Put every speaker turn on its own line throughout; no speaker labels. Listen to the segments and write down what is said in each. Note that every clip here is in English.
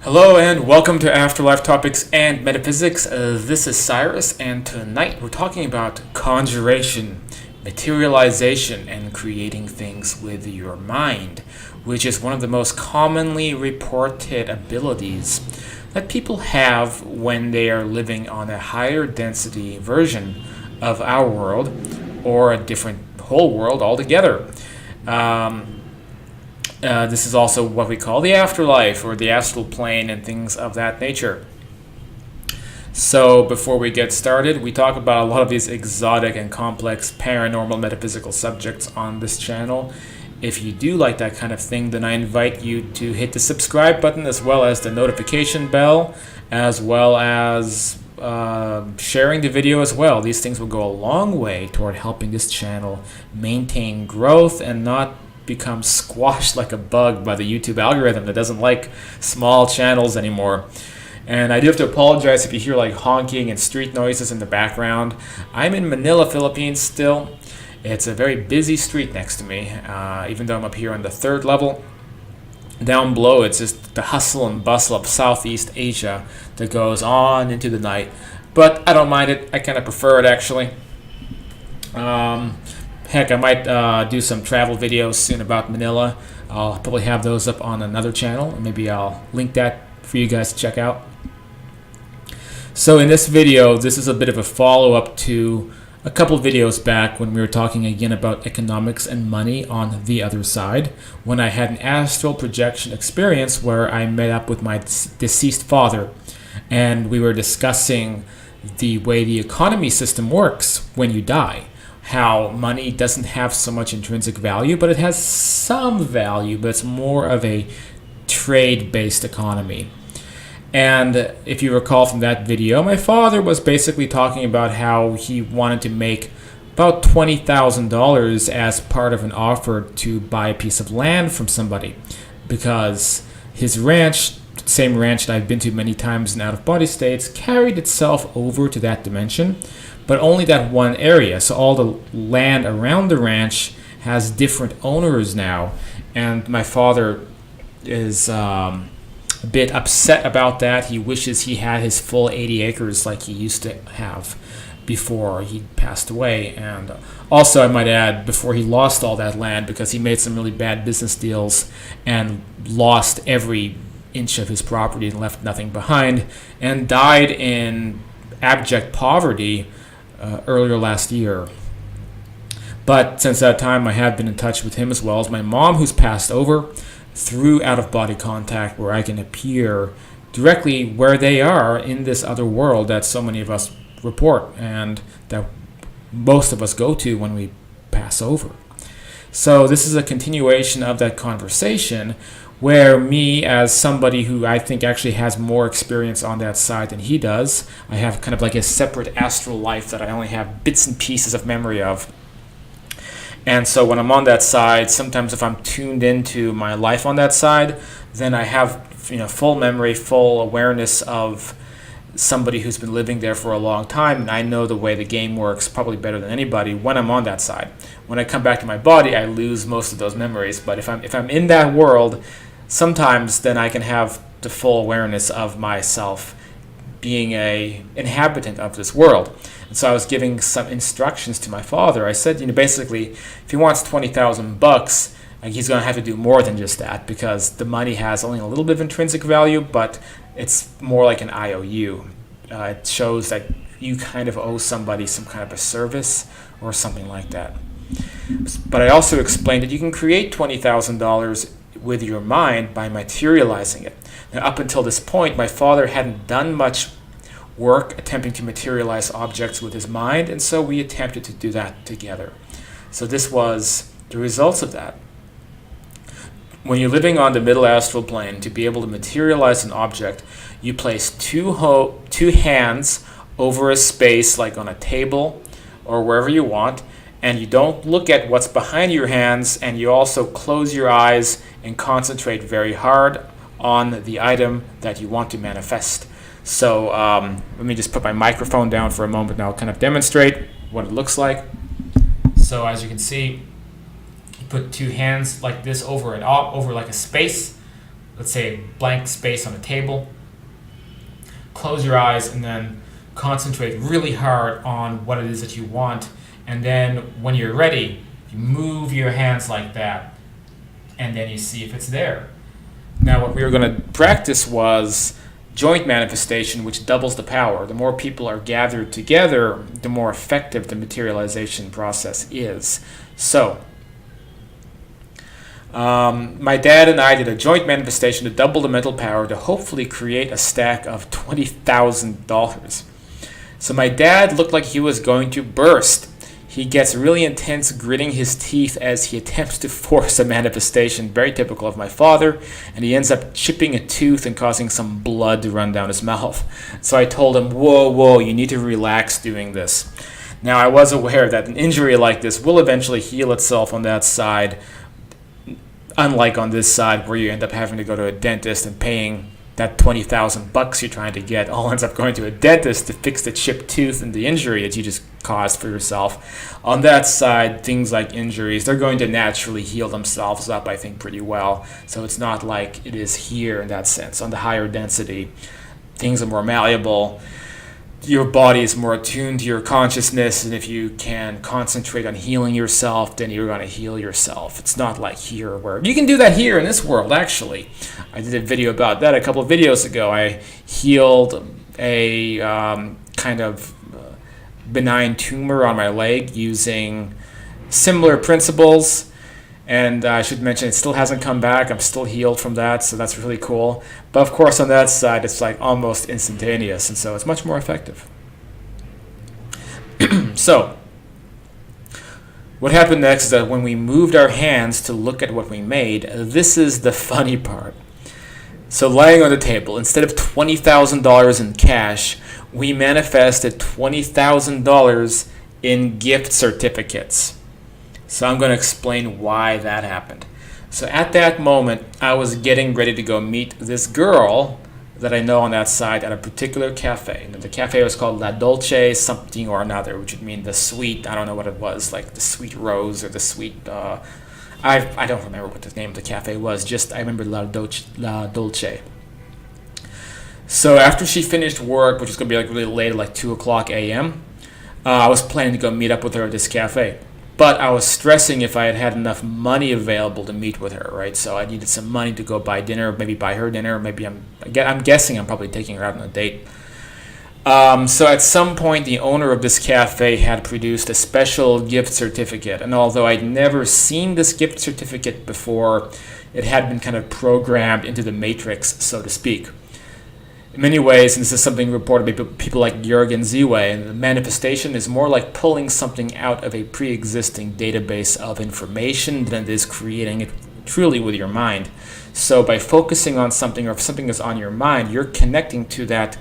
Hello and welcome to Afterlife Topics and Metaphysics. This is Cyrus, and tonight we're talking about conjuration, materialization, and creating things with your mind, which is one of the most commonly reported abilities that people have when they are living on a higher density version of our world or a different whole world altogether. This is also what we call the afterlife or the astral plane and things of that nature. So before we get started, we talk about a lot of these exotic and complex paranormal metaphysical subjects on this channel. If you do like that kind of thing, then I invite you to hit the subscribe button as well as the notification bell, as well as sharing the video as well. These things will go a long way toward helping this channel maintain growth and not become squashed like a bug by the YouTube algorithm that doesn't like small channels anymore. And I do have to apologize if you hear like honking and street noises in the background. I'm in Manila, Philippines still. It's a very busy street next to me, even though I'm up here on the third level. Down below, it's just the hustle and bustle of Southeast Asia that goes on into the night. But I don't mind it. I kind of prefer it, actually. Heck, I might do some travel videos soon about Manila. I'll probably have those up on another channel, and maybe I'll link that for you guys to check out. So in this video, this is a bit of a follow-up to a couple videos back when we were talking again about economics and money on the other side, when I had an astral projection experience where I met up with my deceased father, and we were discussing the way the economy system works when you die. How money doesn't have so much intrinsic value, but it has some value, but it's more of a trade-based economy. And if you recall from that video, my father was basically talking about how he wanted to make about $20,000 as part of an offer to buy a piece of land from somebody, because his ranch, same ranch that I've been to many times in out-of-body states, carried itself over to that dimension, but only that one area. So all the land around the ranch has different owners now, and my father is a bit upset about that. He wishes he had his full 80 acres like he used to have before he passed away. And also, I might add, before he lost all that land, because he made some really bad business deals and lost every inch of his property and left nothing behind, and died in abject poverty earlier last year. But since that time, I have been in touch with him, as well as my mom, who's passed over, through out-of-body contact, where I can appear directly where they are in this other world that so many of us report and that most of us go to when we pass over. So this is a continuation of that conversation, where me, as somebody who I think actually has more experience on that side than he does, I have kind of like a separate astral life that I only have bits and pieces of memory of. And so when I'm on that side, sometimes if I'm tuned into my life on that side, then I have full memory, full awareness of somebody who's been living there for a long time, and I know the way the game works probably better than anybody when I'm on that side. When I come back to my body, I lose most of those memories. But if I'm in that world, sometimes then I can have the full awareness of myself being a inhabitant of this world. And so I was giving some instructions to my father. I said, basically, if he wants $20,000, he's going to have to do more than just that, because the money has only a little bit of intrinsic value, but it's more like an IOU. It shows that you kind of owe somebody some kind of a service or something like that. But I also explained that you can create $20,000 with your mind by materializing it. Now, up until this point, my father hadn't done much work attempting to materialize objects with his mind, and so we attempted to do that together. So this was the results of that. When you're living on the middle astral plane, to be able to materialize an object, you place two hands over a space, like on a table or wherever you want, and you don't look at what's behind your hands, and you also close your eyes and concentrate very hard on the item that you want to manifest. So let me just put my microphone down for a moment, and I'll kind of demonstrate what it looks like. So as you can see, you put two hands like this over like a space, let's say, blank space on the table. Close your eyes and then concentrate really hard on what it is that you want. And then when you're ready, you move your hands like that, and then you see if it's there. Now, what we were going to practice was joint manifestation, which doubles the power. The more people are gathered together, the more effective the materialization process is. So, my dad and I did a joint manifestation to double the mental power to hopefully create a stack of $20,000. So my dad looked like he was going to burst. He gets really intense, gritting his teeth as he attempts to force a manifestation, very typical of my father, and he ends up chipping a tooth and causing some blood to run down his mouth. So I told him, whoa, you need to relax doing this. Now, I was aware that an injury like this will eventually heal itself on that side, unlike on this side where you end up having to go to a dentist and paying that $20,000 you're trying to get all ends up going to a dentist to fix the chipped tooth and the injury that you just caused for yourself. On that side, things like injuries, they're going to naturally heal themselves up, I think, pretty well. So it's not like it is here in that sense. On the higher density, things are more malleable. Your body is more attuned to your consciousness, and if you can concentrate on healing yourself, then you're going to heal yourself. It's not like here where you can do that here in this world, actually. I did a video about that a couple of videos ago. I healed a kind of benign tumor on my leg using similar principles. And I should mention, it still hasn't come back. I'm still healed from that, so that's really cool. But of course, on that side, it's like almost instantaneous, and so it's much more effective. So, what happened next is that when we moved our hands to look at what we made, this is the funny part. So lying on the table, instead of $20,000 in cash, we manifested $20,000 in gift certificates. So I'm going to explain why that happened. So at that moment, I was getting ready to go meet this girl that I know on that side at a particular cafe. And the cafe was called La Dolce something or another, which would mean the sweet, I don't know what it was, like the sweet rose or the sweet, I don't remember what the name of the cafe was, just I remember La Dolce. So after she finished work, which was going to be like really late, like 2 o'clock a.m., I was planning to go meet up with her at this cafe. But I was stressing if I had enough money available to meet with her, right? So I needed some money to go buy dinner, maybe buy her dinner. Maybe I'm guessing I'm probably taking her out on a date. So at some point, the owner of this cafe had produced a special gift certificate. And although I'd never seen this gift certificate before, it had been kind of programmed into the matrix, so to speak. In many ways, and this is something reported by people like Jürgen Ziwe, and the manifestation is more like pulling something out of a pre-existing database of information than it is creating it truly with your mind. So by focusing on something, or if something is on your mind, you're connecting to that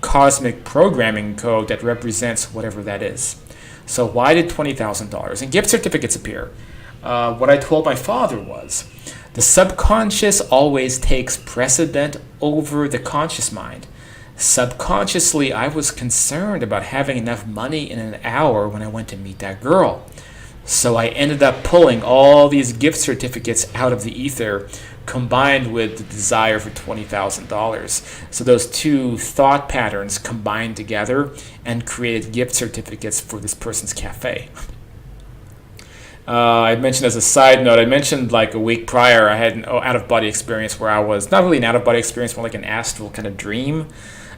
cosmic programming code that represents whatever that is. So why did $20,000 in gift certificates appear? What I told my father was, the subconscious always takes precedent over the conscious mind. Subconsciously, I was concerned about having enough money in an hour when I went to meet that girl. So I ended up pulling all these gift certificates out of the ether, combined with the desire for $20,000. So those two thought patterns combined together and created gift certificates for this person's cafe. I mentioned as a side note, I mentioned like a week prior I had an out-of-body experience where I was, not really an out-of-body experience, more like an astral kind of dream,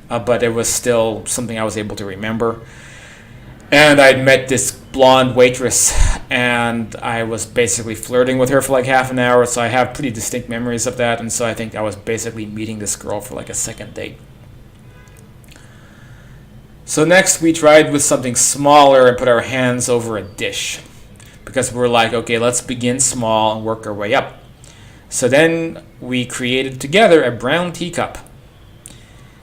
but it was still something I was able to remember. And I'd met this blonde waitress, and I was basically flirting with her for like half an hour, so I have pretty distinct memories of that, and so I think I was basically meeting this girl for like a second date. So next we tried with something smaller and put our hands over a dish, because we're like, okay, let's begin small and work our way up. So then we created together a brown teacup.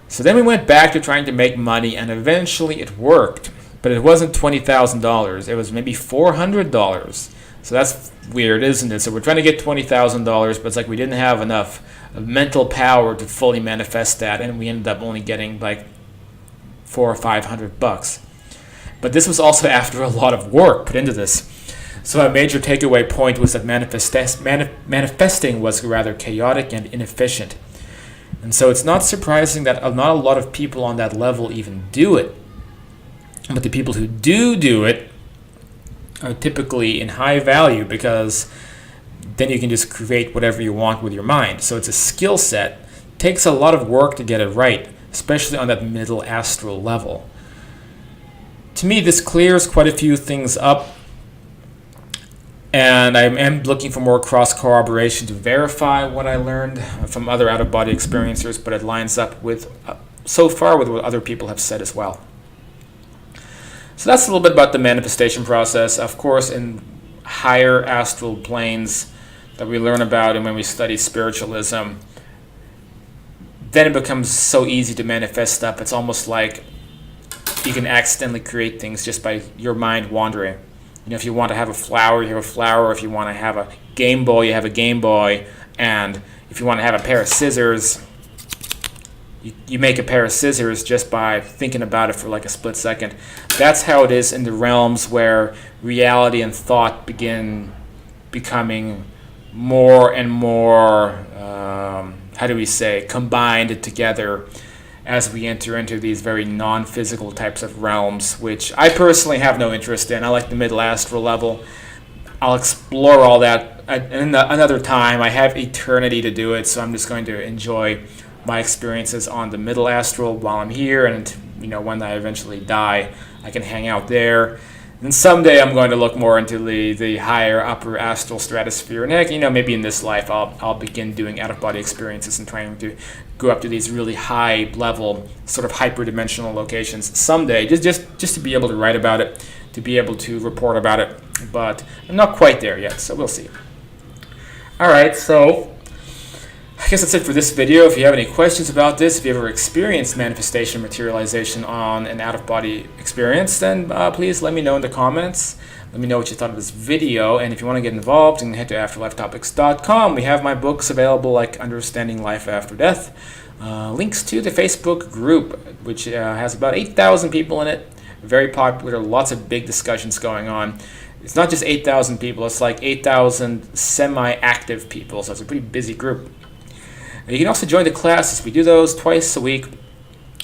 So then we went back to trying to make money, and eventually it worked. But it wasn't $20,000. It was maybe $400. So that's weird, isn't it? So we're trying to get $20,000, but it's like we didn't have enough mental power to fully manifest that, and we ended up only getting like $400 or $500. But this was also after a lot of work put into this. So a major takeaway point was that manifesting was rather chaotic and inefficient. And so it's not surprising that not a lot of people on that level even do it. But the people who do it are typically in high value, because then you can just create whatever you want with your mind. So it's a skill set. It takes a lot of work to get it right, especially on that middle astral level. To me, this clears quite a few things up, and I am looking for more cross-corroboration to verify what I learned from other out-of-body experiencers, but it lines up with, so far, with what other people have said as well. So that's a little bit about the manifestation process. Of course, in higher astral planes that we learn about and when we study spiritualism, then it becomes so easy to manifest stuff. It's almost like you can accidentally create things just by your mind wandering. You know, if you want to have a flower, you have a flower. If you want to have a Game Boy, you have a Game Boy. And if you want to have a pair of scissors, you make a pair of scissors just by thinking about it for like a split second. That's how it is in the realms where reality and thought begin becoming more and more, combined together as we enter into these very non-physical types of realms, which I personally have no interest in. I like the middle astral level. I'll explore all that another time. I have eternity to do it, so I'm just going to enjoy my experiences on the middle astral while I'm here, and when I eventually die, I can hang out there. And someday I'm going to look more into the higher upper astral stratosphere, and heck, maybe in this life I'll begin doing out-of-body experiences and trying to go up to these really high level sort of hyperdimensional locations someday, just to be able to write about it, to be able to report about it. But I'm not quite there yet, so we'll see. All right, so I guess that's it for this video. If you have any questions about this, if you ever experienced manifestation, materialization on an out-of-body experience, then please let me know in the comments. Let me know what you thought of this video, and if you want to get involved, you can head to afterlifetopics.com. We have my books available, like Understanding Life After Death. Links to the Facebook group, which has about 8,000 people in it. Very popular, lots of big discussions going on. It's not just 8,000 people, it's like 8,000 semi-active people, so it's a pretty busy group. You can also join the classes. We do those twice a week.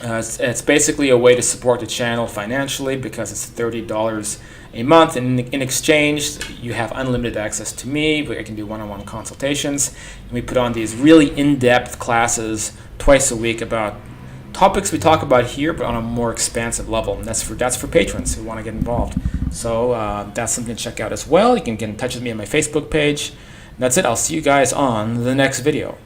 It's basically a way to support the channel financially, because it's $30 a month, and in exchange you have unlimited access to me, where I can do one-on-one consultations, and we put on these really in-depth classes twice a week about topics we talk about here, but on a more expansive level. And that's for patrons who want to get involved. So that's something to check out as well. You can get in touch with me on my Facebook page. And that's it. I'll see you guys on the next video.